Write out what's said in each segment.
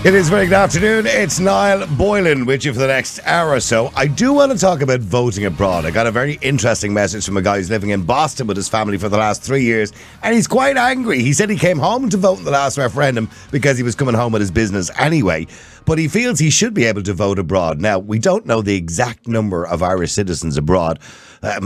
It is very good afternoon. It's Niall Boylan with you for the next hour or so. I do want to talk about voting abroad. I got a very interesting message from a guy who's living in Boston with his family for the last 3 years, and he's quite angry. He said he came home to vote in the last referendum because he was coming home with his business anyway, but he feels he should be able to vote abroad. Now, we don't know the exact number of Irish citizens abroad.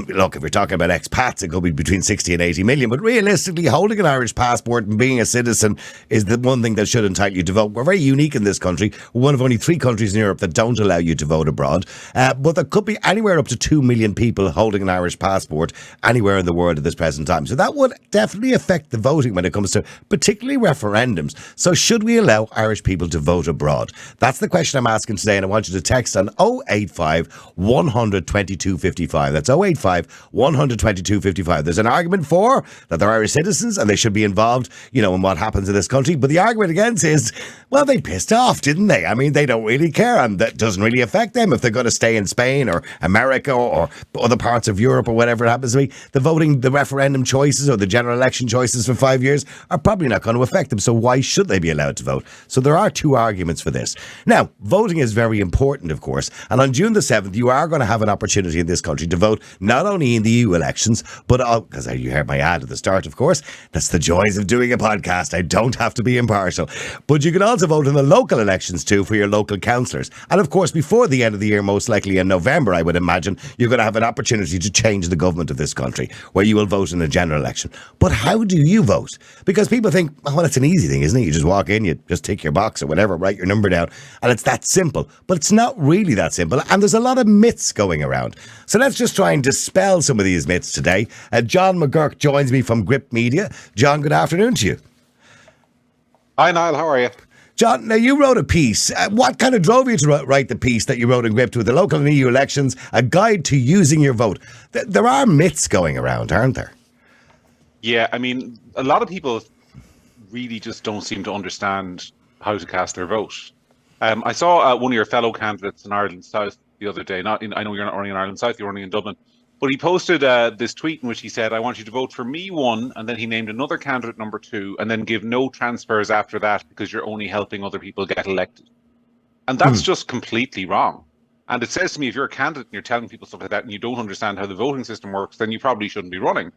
Look, if we're talking about expats, it could be between 60 and 80 million. But realistically, holding an Irish passport and being a citizen is the one thing that should entitle you to vote. We're very unique in this country. We're one of only 3 countries in Europe that don't allow you to vote abroad. But there could be anywhere up to 2 million people holding an Irish passport anywhere in the world at this present time. So that would definitely affect the voting when it comes to particularly referendums. So should we allow Irish people to vote abroad? That's the question I'm asking today, and I want you to text on 085 100 22 55. That's 085 100 22 55. There's an argument for that they're Irish citizens and they should be involved, in what happens in this country. But the argument against is, well, they pissed off, didn't they? I mean, they don't really care, and that doesn't really affect them if they're going to stay in Spain or America or other parts of Europe or whatever it happens to be. The referendum choices or the general election choices for 5 years are probably not going to affect them. So why should they be allowed to vote? So there are 2 arguments for this. Now, voting is very important, of course, and on June the 7th, you are going to have an opportunity in this country to vote not only in the EU elections, but because you heard my ad at the start, of course, that's the joys of doing a podcast. I don't have to be impartial. But you can also vote in the local elections too for your local councillors. And of course, before the end of the year, most likely in November, I would imagine, you're going to have an opportunity to change the government of this country, where you will vote in a general election. But how do you vote? Because people think, well, it's an easy thing, isn't it? You just walk in, you just tick your box or whatever, write your number down, and it's that simple. But it's not really that simple, and there's a lot of myths going around. So let's just try and dispel some of these myths today. John McGuirk joins me from Gript Media. John, good afternoon to you. Hi, Niall. How are you? John, now you wrote a piece. What kind of drove you to write the piece that you wrote in Gript with the local and EU elections, a guide to using your vote? There are myths going around, aren't there? Yeah, I mean, a lot of people really just don't seem to understand how to cast their vote. I saw one of your fellow candidates in Ireland South the other day. I know you're not running in Ireland South, you're running in Dublin. But he posted this tweet in which he said, I want you to vote for me 1, and then he named another candidate number 2, and then give no transfers after that because you're only helping other people get elected. And that's just completely wrong. And it says to me, if you're a candidate and you're telling people stuff like that and you don't understand how the voting system works, then you probably shouldn't be running.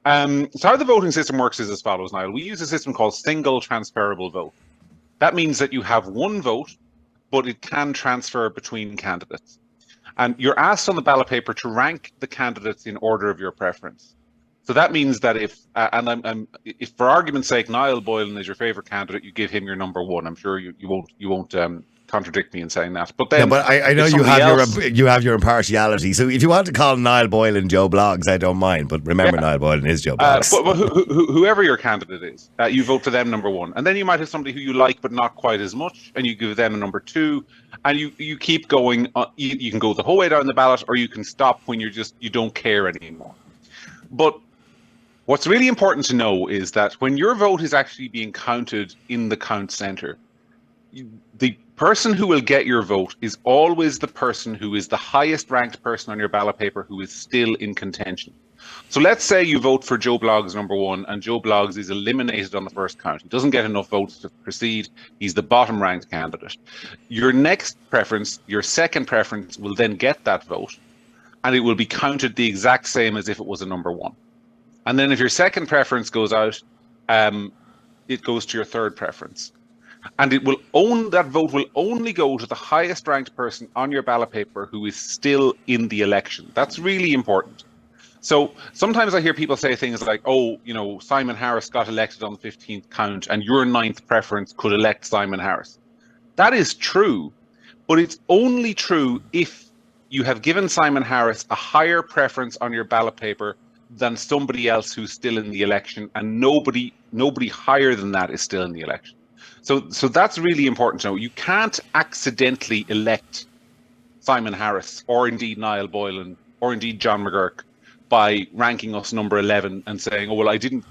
So how the voting system works is as follows, Niall. We use a system called single transferable vote. That means that you have 1 vote, but it can transfer between candidates. And you're asked on the ballot paper to rank the candidates in order of your preference. So that means that if for argument's sake, Niall Boylan is your favourite candidate, you give him your number 1. I'm sure you won't contradict me in saying that. But then, but I know you have your impartiality. So if you want to call Niall Boylan Joe Blogs, I don't mind. But remember, Niall Boylan is Joe Blogs. But whoever your candidate is, you vote for them number 1, and then you might have somebody who you like but not quite as much, and you give them a number 2, and you keep going. You can go the whole way down the ballot, or you can stop when you don't care anymore. But what's really important to know is that when your vote is actually being counted in the count centre, the person who will get your vote is always the person who is the highest ranked person on your ballot paper who is still in contention. So let's say you vote for Joe Bloggs number 1 and Joe Bloggs is eliminated on the first count. He doesn't get enough votes to proceed. He's the bottom ranked candidate. Your next preference, your second preference, will then get that vote, and it will be counted the exact same as if it was a number 1. And then if your second preference goes out, it goes to your third preference. And that vote will only go to the highest ranked person on your ballot paper who is still in the election. That's really important. So sometimes I hear people say things like, Simon Harris got elected on the 15th count and your 9th preference could elect Simon Harris. That is true, but it's only true if you have given Simon Harris a higher preference on your ballot paper than somebody else who's still in the election, and nobody higher than that is still in the election. So that's really important to know. You can't accidentally elect Simon Harris or indeed Niall Boylan or indeed John McGuirk by ranking us number 11 and saying, "Oh well, I didn't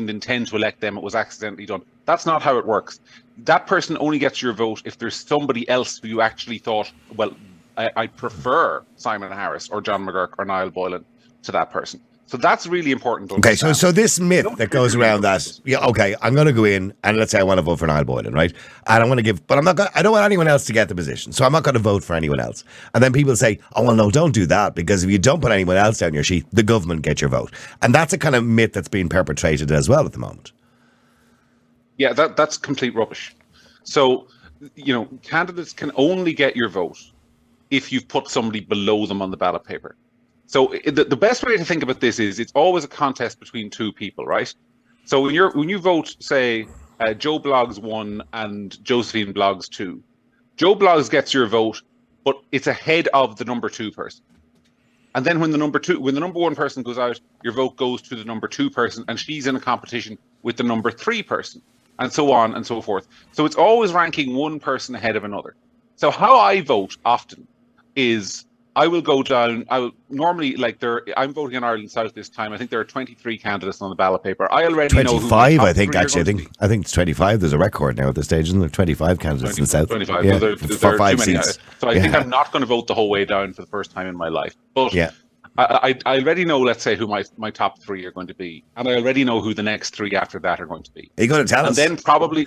intend to elect them. It was accidentally done." That's not how it works. That person only gets your vote if there's somebody else who you actually thought, well, I prefer Simon Harris or John McGuirk or Niall Boylan to that person. So that's really important to Okay, understand. so this myth that goes around that, yeah, okay, I'm going to go in and let's say I want to vote for Niall Boylan, right? And I'm going to give, but I don't want anyone else to get the position, so I'm not going to vote for anyone else. And then people say, oh, well, no, don't do that, because if you don't put anyone else down your sheet, the government gets your vote. And that's a kind of myth that's being perpetrated as well at the moment. Yeah, that's complete rubbish. So, candidates can only get your vote if you've put somebody below them on the ballot paper. So the best way to think about this is it's always a contest between two people, right? So when you vote, say, Joe Bloggs 1 and Josephine Bloggs 2, Joe Bloggs gets your vote, but it's ahead of the number 2 person. And then when the number 1 person goes out, your vote goes to the number 2 person, and she's in a competition with the number 3 person, and so on and so forth. So it's always ranking one person ahead of another. So how I vote often is I will go down. I will normally I'm voting in Ireland South this time. I think there are 23 candidates on the ballot paper. I already know who 25, I think. Actually, I think it's 25. There's a record now at this stage, isn't there? 25 candidates in the South. 25. Yeah, There for are 5 too many. seats. So I think I'm not going to vote the whole way down for the first time in my life. But yeah. I already know, let's say, who my top 3 are going to be, and I already know who the next 3 after that are going to be. Are you going to tell us? And then probably.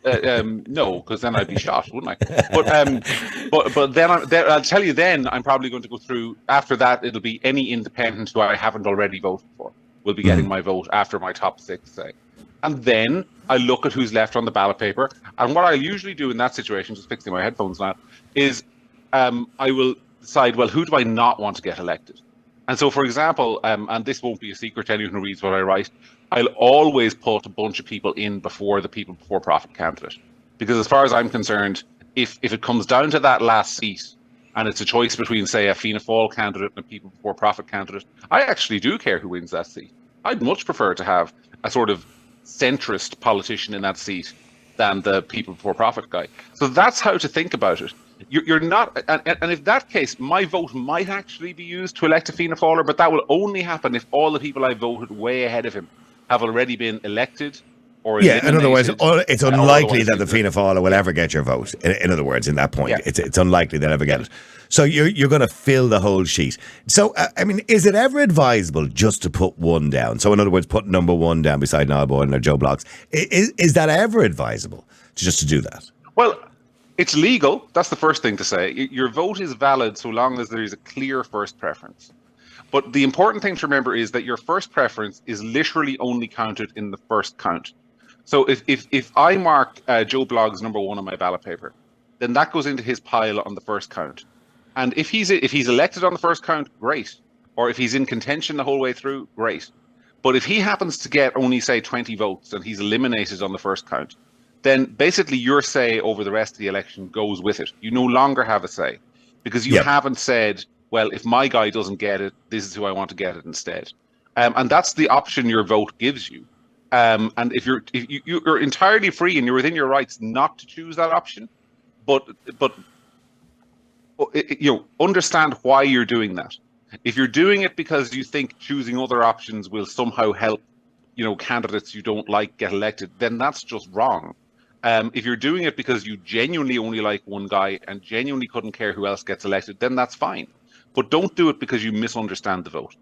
No, because then I'd be shot, wouldn't I? But then I'll tell you. Then I'm probably going to go through. After that, it'll be any independent who I haven't already voted for will be getting my vote after my top 6, say. And then I look at who's left on the ballot paper. And what I usually do in that situation, just fixing my headphones now, is I will decide, well, who do I not want to get elected? And so, for example, and this won't be a secret to anyone who reads what I write, I'll always put a bunch of people in before the people before profit candidate. Because as far as I'm concerned, if it comes down to that last seat, and it's a choice between, say, a Fianna Fáil candidate and a people before profit candidate, I actually do care who wins that seat. I'd much prefer to have a sort of centrist politician in that seat than the people before profit guy. So that's how to think about it. You're not, and if that case, my vote might actually be used to elect a Fianna Fáiler, but that will only happen if all the people I voted way ahead of him have already been elected or eliminated. In other words, it's unlikely that the Fianna Fáiler will ever get your vote. In other words, in that point, it's unlikely they'll ever get it. So you're going to fill the whole sheet. So, is it ever advisable just to put one down? So, in other words, put number 1 down beside Niall Boylan or Joe Bloggs. Is that ever advisable to do that? Well, it's legal. That's the first thing to say. Your vote is valid so long as there is a clear first preference. But the important thing to remember is that your first preference is literally only counted in the first count. So if I mark Joe Bloggs number 1 on my ballot paper, then that goes into his pile on the first count. And if he's elected on the first count, great. Or if he's in contention the whole way through, great. But if he happens to get only, say, 20 votes and he's eliminated on the first count, then basically your say over the rest of the election goes with it. You no longer have a say because you haven't said, well, if my guy doesn't get it, this is who I want to get it instead. And that's the option your vote gives you. And if you're entirely free and you're within your rights not to choose that option, but understand why you're doing that. If you're doing it because you think choosing other options will somehow help, candidates you don't like get elected, then that's just wrong. If you're doing it because you genuinely only like one guy and genuinely couldn't care who else gets elected, then that's fine. But don't do it because you misunderstand the vote.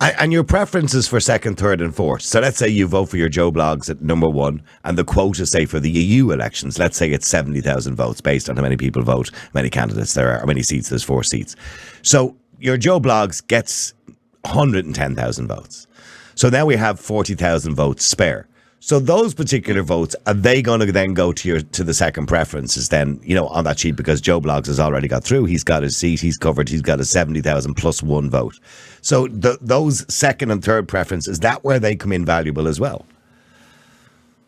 And your preferences for second, third and fourth. So let's say you vote for your Joe Bloggs at number 1 and the quota, say, for the EU elections, let's say it's 70,000 votes based on how many people vote, how many candidates there are, how many seats, there's 4 seats. So your Joe Bloggs gets 110,000 votes. So now we have 40,000 votes spare. So those particular votes, are they going to then go to the second preferences then, on that sheet, because Joe Bloggs has already got through. He's got his seat, he's covered, he's got a 70,000 plus 1 vote. So those second and third preferences, is that where they come in valuable as well?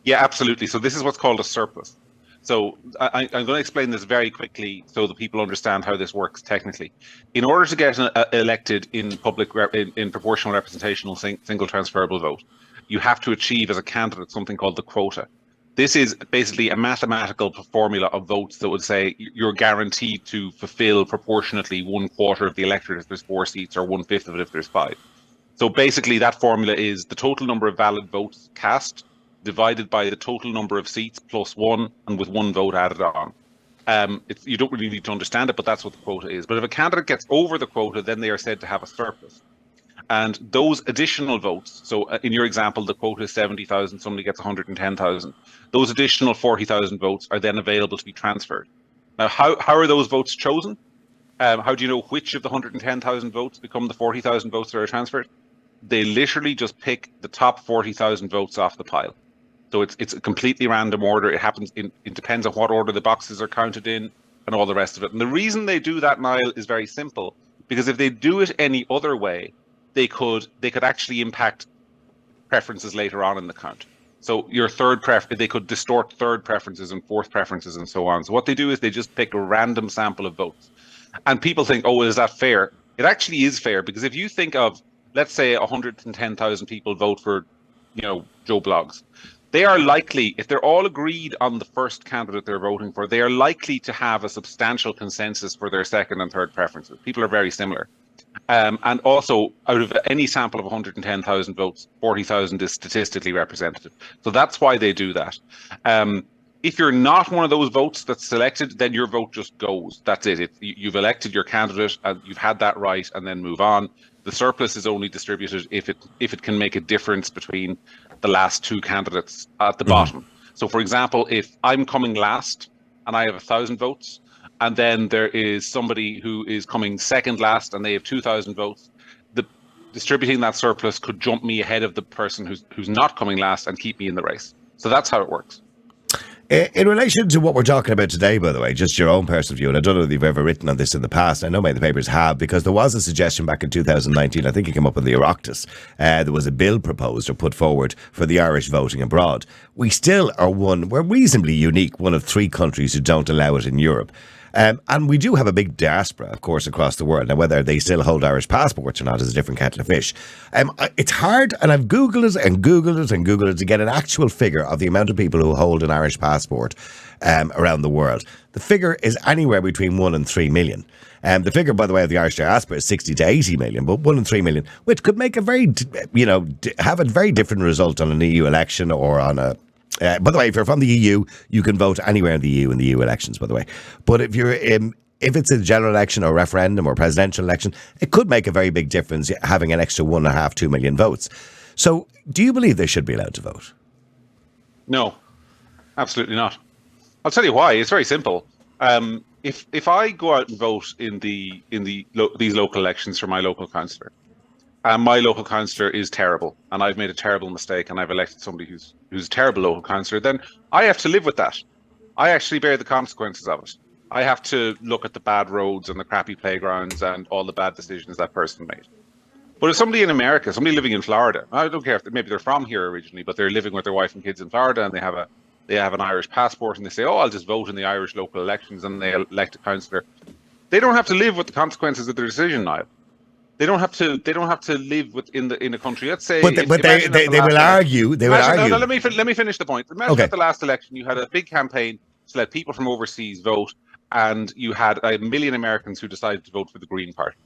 Yeah, absolutely. So this is what's called a surplus. So I'm going to explain this very quickly so that people understand how this works technically. In order to get elected in in proportional representational single transferable vote, you have to achieve as a candidate something called the quota. This is basically a mathematical formula of votes that would say you're guaranteed to fulfill proportionately 1/4 of the electorate if there's 4 seats or 1/5 of it if there's 5. So basically that formula is the total number of valid votes cast divided by the total number of seats plus 1 and with 1 vote added on. You don't really need to understand it, but that's what the quota is. But if a candidate gets over the quota, then they are said to have a surplus. And those additional votes, so in your example, the quota is 70,000, somebody gets 110,000. Those additional 40,000 votes are then available to be transferred. Now, how are those votes chosen? How do you know which of the 110,000 votes become the 40,000 votes that are transferred? They literally just pick the top 40,000 votes off the pile. So it's a completely random order. It depends on what order the boxes are counted in and all the rest of it. And the reason they do that, Niall, is very simple. Because if they do it any other way, they could actually impact preferences later on in the count. So your they could distort third preferences and fourth preferences and so on. So what they do is they just pick a random sample of votes. And people think, oh, is that fair? It actually is fair, because if you think of, let's say 110,000 people vote for, Joe Bloggs, they are likely, if they're all agreed on the first candidate they're voting for, they are likely to have a substantial consensus for their second and third preferences. People are very similar. And also, out of any sample of 110,000 votes, 40,000 is statistically representative. So that's why they do that. If you're not one of those votes that's selected, then your vote just goes. That's it. You've elected your candidate, and you've had that right, and then move on. The surplus is only distributed if it can make a difference between the last two candidates at the bottom. So, for example, if I'm coming last and I have 1,000 votes, and then there is somebody who is coming second last and they have 2,000 votes, distributing that surplus could jump me ahead of the person who's not coming last and keep me in the race. So that's how it works. In relation to what we're talking about today, by the way, just your own personal view, and I don't know if you've ever written on this in the past. I know many of the papers have, because there was a suggestion back in 2019, I think it came up in the Oireachtas. There was a bill proposed or put forward for the Irish voting abroad. We still are we're reasonably unique, one of 3 countries who don't allow it in Europe. And we do have a big diaspora, of course, across the world. Now, whether they still hold Irish passports or not is a different kettle of fish. It's hard, and I've Googled it and Googled it and Googled it to get an actual figure of the amount of people who hold an Irish passport around the world. The figure is anywhere between 1 and 3 million. The figure, by the way, of the Irish diaspora is 60 to 80 million, but 1 and 3 million, which could make have a very different result on an EU election or on a... by the way, if you're from the EU, you can vote anywhere in the EU elections, by the way. But if it's a general election or referendum or presidential election, it could make a very big difference having an extra 1.5, 2 million votes. So do you believe they should be allowed to vote? No, absolutely not. I'll tell you why. It's very simple. If I go out and vote in these local elections for my local councillor, and my local councillor is terrible, and I've made a terrible mistake, and I've elected somebody who's a terrible local councillor, then I have to live with that. I actually bear the consequences of it. I have to look at the bad roads and the crappy playgrounds and all the bad decisions that person made. But if somebody in America, somebody living in Florida, I don't care if maybe they're from here originally, but they're living with their wife and kids in Florida, and they have an Irish passport, and they say, oh, I'll just vote in the Irish local elections, and they elect a councillor. They don't have to live with the consequences of their decision, Niall. They don't have to live in a country. Let's say, but they will argue. They will argue. No, let me finish the point. Imagine at the last election, you had a big campaign to let people from overseas vote, and you had 1 million Americans who decided to vote for the Green Party,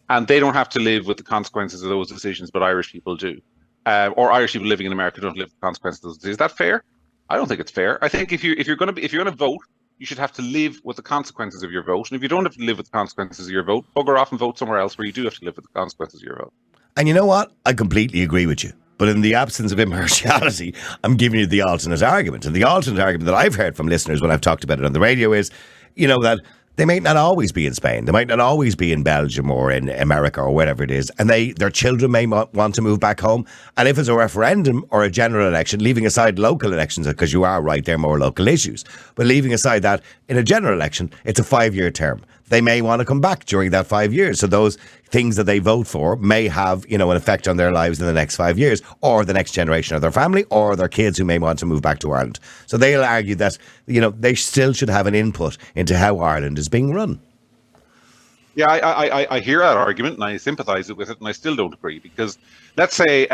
and they don't have to live with the consequences of those decisions, but Irish people do, or Irish people living in America don't live with the consequences of those decisions. Is that fair? I don't think it's fair. I think if you're going to vote, you should have to live with the consequences of your vote. And if you don't have to live with the consequences of your vote, bugger off and vote somewhere else where you do have to live with the consequences of your vote. And you know what? I completely agree with you. But in the absence of impartiality, I'm giving you the alternate argument. And the alternate argument that I've heard from listeners when I've talked about it on the radio is, that they might not always be in Spain. They might not always be in Belgium or in America or whatever it is. And their children may want to move back home. And if it's a referendum or a general election, leaving aside local elections, because you are right, they're more local issues. But leaving aside that, in a general election, it's a 5-year term. They may want to come back during that 5 years. So those things that they vote for may have, an effect on their lives in the next 5 years, or the next generation of their family, or their kids who may want to move back to Ireland. So they'll argue that, they still should have an input into how Ireland is being run. Yeah, I hear that argument, and I sympathise with it, and I still don't agree, because let's say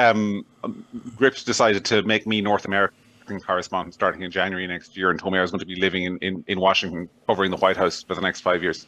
Gript decided to make me North American correspondent starting in January next year, and told me I was going to be living in Washington, covering the White House for the next 5 years.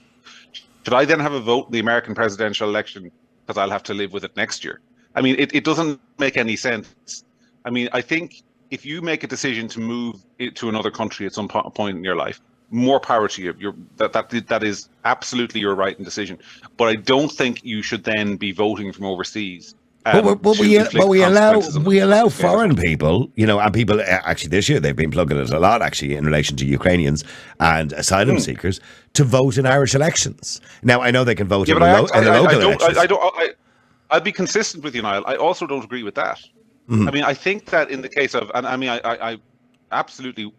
Should I then have a vote in the American presidential election because I'll have to live with it next year? I mean, it doesn't make any sense. I mean, I think if you make a decision to move to another country at some point in your life, more power to you. That is absolutely your right and decision. But I don't think you should then be voting from overseas. But we allow foreign vote. people, and people actually this year they've been plugging it a lot actually in relation to Ukrainians and asylum seekers to vote in Irish elections. Now I know they can vote in the local elections. I'd be consistent with you, Niall. I also don't agree with that. I mean, I think that in the case of, and I mean, I absolutely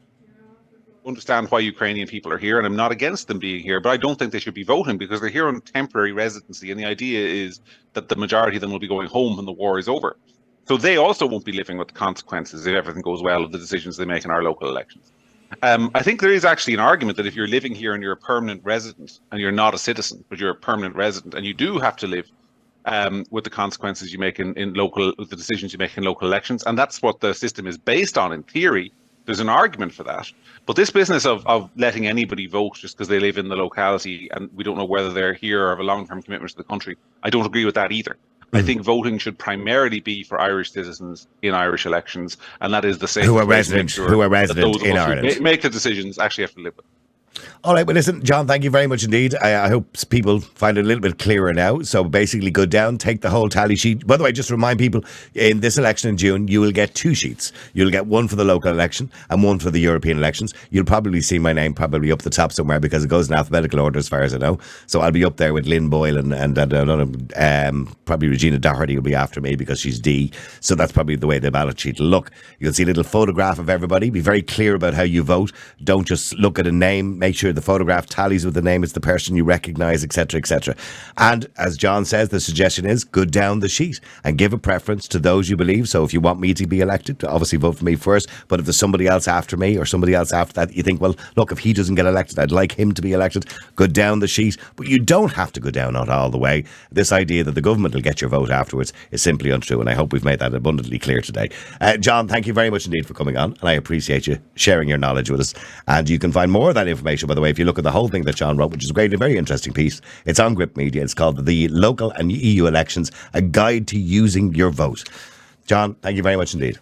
understand why Ukrainian people are here, and I'm not against them being here, but I don't think they should be voting because they're here on temporary residency, and the idea is that the majority of them will be going home when the war is over. So they also won't be living with the consequences, if everything goes well, of the decisions they make in our local elections. I think there is actually an argument that if you're living here and you're a permanent resident and you're not a citizen, but you're a permanent resident and you do have to live with the consequences you make with the decisions you make in local elections, and that's what the system is based on in theory. There's an argument for that. But this business of letting anybody vote just because they live in the locality and we don't know whether they're here or have a long-term commitment to the country, I don't agree with that either. I think voting should primarily be for Irish citizens in Irish elections, and that is the same. Who are resident in Ireland. Make the decisions actually have to live with. All right, well, listen, John, thank you very much indeed. I hope people find it a little bit clearer now. So basically, go down, take the whole tally sheet. By the way, just to remind people, in this election in June, you will get 2 sheets. You'll get one for the local election and one for the European elections. You'll probably see my name probably up the top somewhere because it goes in alphabetical order as far as I know. So I'll be up there with Lynn Boyle and probably Regina Doherty will be after me because she's D. So that's probably the way the ballot sheet will look. You'll see a little photograph of everybody. Be very clear about how you vote. Don't just look at a name. Make sure the photograph tallies with the name, it's the person you recognise, etc., etc. And as John says, the suggestion is go down the sheet and give a preference to those you believe. So if you want me to be elected, obviously vote for me first. But if there's somebody else after me or somebody else after that, you think, well, look, if he doesn't get elected, I'd like him to be elected, go down the sheet. But you don't have to go down not all the way. This idea that the government will get your vote afterwards is simply untrue. And I hope we've made that abundantly clear today. John, thank you very much indeed for coming on. And I appreciate you sharing your knowledge with us. And you can find more of that information, by the way, if you look at the whole thing that John wrote, which is a very interesting piece. It's on Gript Media. It's called The Local and EU Elections, A Guide to Using Your Vote. John, thank you very much indeed.